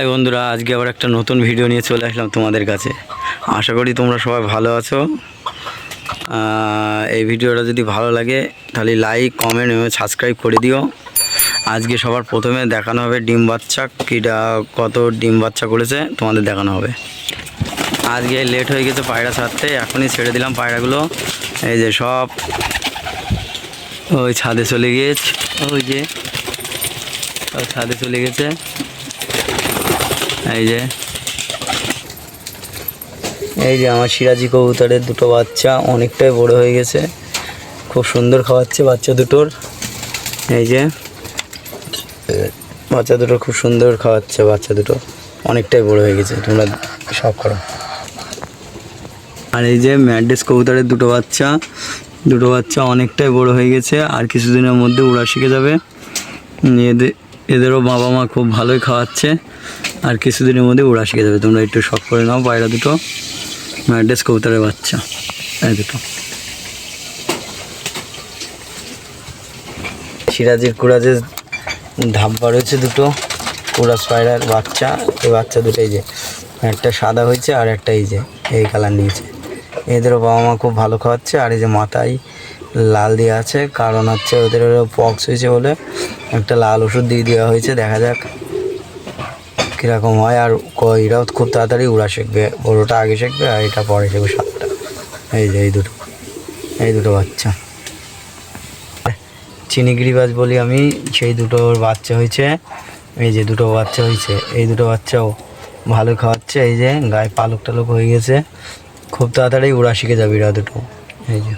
High বন্ধুরা, আজকে আবার একটা নতুন ভিডিও নিয়ে চলে আসলাম তোমাদের কাছে। আশা করি তোমরা সবাই ভালো আছো। এই ভিডিওটা যদি ভালো লাগে তাহলে লাইক, কমেন্ট এবং সাবস্ক্রাইব করে দিও। আজকে সবার প্রথমে দেখানো হবে ডিম বাচ্চা, কত ডিম বাচ্চা করেছে তোমাদের দেখানো হবে। আজকে লেট হয়ে গেছে পায়রা ছাড়তে, এখনই ছেড়ে দিলাম পায়রাগুলো। এই যে সব ওই ছাদে চলে গিয়েছে, ওই যে ছাদে চলে গেছে। এই যে আমার সিরাজি কবুতরের দুটো বাচ্চা অনেকটাই বড় হয়ে গেছে, খুব সুন্দর খাওয়াচ্ছে বাচ্চা দুটোর। এই যে বাচ্চা দুটো খুব সুন্দর খাওয়াচ্ছে, বাচ্চা দুটো অনেকটাই বড় হয়ে গেছে, তোমরা সব করো। আর এই যে ম্যাড্রেস কবুতরের দুটো বাচ্চা অনেকটাই বড় হয়ে গেছে, আর কিছুদিনের মধ্যে উড়া শিখে যাবে। এদেরও বাবা মা খুব ভালোই খাওয়াচ্ছে, আর কিছুদিনের মধ্যে উড়া শিখে যাবে। তোমরা একটু শখ করে নাও পায়রা দুটো, ম্যাড্রেস কবুতরের বাচ্চা এই দুটো। সিরাজের কুরাজের ধাব্বা রয়েছে দুটো কুরাজ পায়রার বাচ্চা। এই বাচ্চা দুটো এই যে একটা সাদা হয়েছে আর একটা এই যে এই কালার নিয়েছে। এদেরও বাবা মা খুব ভালো খাওয়াচ্ছে। আর এই যে মাথায় লাল দিয়ে আছে, কারণ হচ্ছে ওদের পক্স হয়েছে বলে একটা লাল ওষুধ দিয়ে দেওয়া হয়েছে। দেখা যাক কীরকম হয়। আর এরাও খুব তাড়াতাড়ি উড়া শিখবে, বড়োটা আগে শিখবে আর এটা পরে শিখবে সাতটা। এই যে এই দুটো বাচ্চা চিনিগিরিবাজ বলি আমি, সেই দুটোর বাচ্চা হয়েছে। এই যে দুটো বাচ্চা হয়েছে, এই দুটো বাচ্চাও ভালো খাওয়াচ্ছে। এই যে গায়ে পালক টালক হয়ে গেছে, খুব তাড়াতাড়ি উড়া শিখে যাবে এরা দুটো। এই যে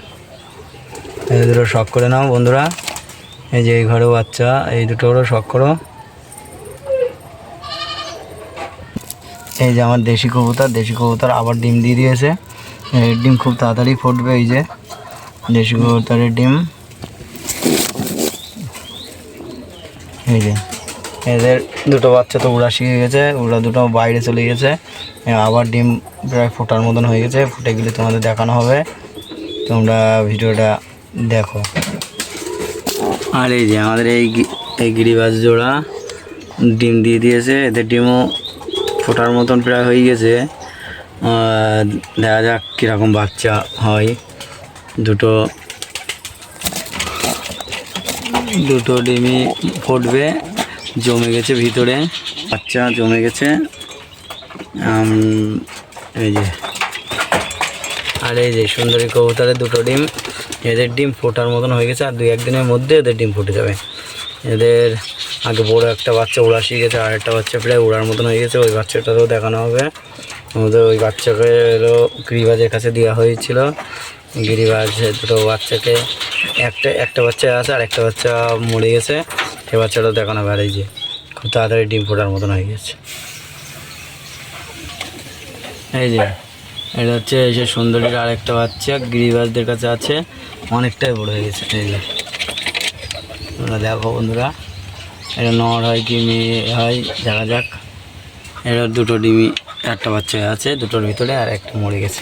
এই দুটো শখ করে নাও বন্ধুরা। এই যে এই ঘরেও বাচ্চা, এই দুটোরও শখ করো। এই যে আমার দেশি কবুতর আবার ডিম দিয়ে দিয়েছে। এর ডিম খুব তাড়াতাড়ি ফুটবে। এই যে দেশি কবুতরের ডিম। এই যে এদের দুটো বাচ্চা তো উড়া শিখে গেছে, ওরা দুটো বাইরে চলে গেছে, আবার ডিম প্রায় ফোটার মতন হয়ে গেছে। ফুটে গেলে তোমাদের দেখানো হবে, তোমরা ভিডিওটা দেখো। আর এই যে আমাদের এই গিরিবাজ জোড়া ডিম দিয়ে দিয়েছে, এদের ডিমও ফোটার মতন প্রায় হয়ে গেছে। দেখা যাক কীরকম বাচ্চা হয়। দুটো ডিমই ফুটবে, জমে গেছে ভিতরে, বাচ্চা জমে গেছে। এই যে আর এই যে সুন্দরী কবুতরের দুটো ডিম, এদের ডিম ফোটার মতন হয়ে গেছে, আর 2-1 দিনের মধ্যে এদের ডিম ফুটে যাবে। এদের আগে বড় একটা বাচ্চা উড়া শিখে গেছে, আর একটা বাচ্চা প্রায় উড়ার মতন হয়ে গেছে, ওই বাচ্চাটারও দেখানো হবে। আমাদের ওই বাচ্চাকে গিরিবাজের কাছে দেওয়া হয়েছিল। গিরিবাজ দুটো বাচ্চাকে একটা বাচ্চা আছে, আর একটা বাচ্চা মরে গেছে, সে বাচ্চাটাও দেখানো হবে। আর এই যে খুব তাড়াতাড়ি ডিম ফোটার মতন হয়ে গেছে। এই যে এটা হচ্ছে এই যে সুন্দরীর আরেকটা বাচ্চা গিরিবাজদের কাছে আছে, অনেকটাই বড় হয়ে গেছে। এই যে তোমরা দেখো বন্ধুরা, এটা নর হয় কি মেয়ে হয় দেখা যাক। এটা দুটো ডিমই, একটা বাচ্চা আছে দুটোর ভিতরে, আর একটা মরে গেছে।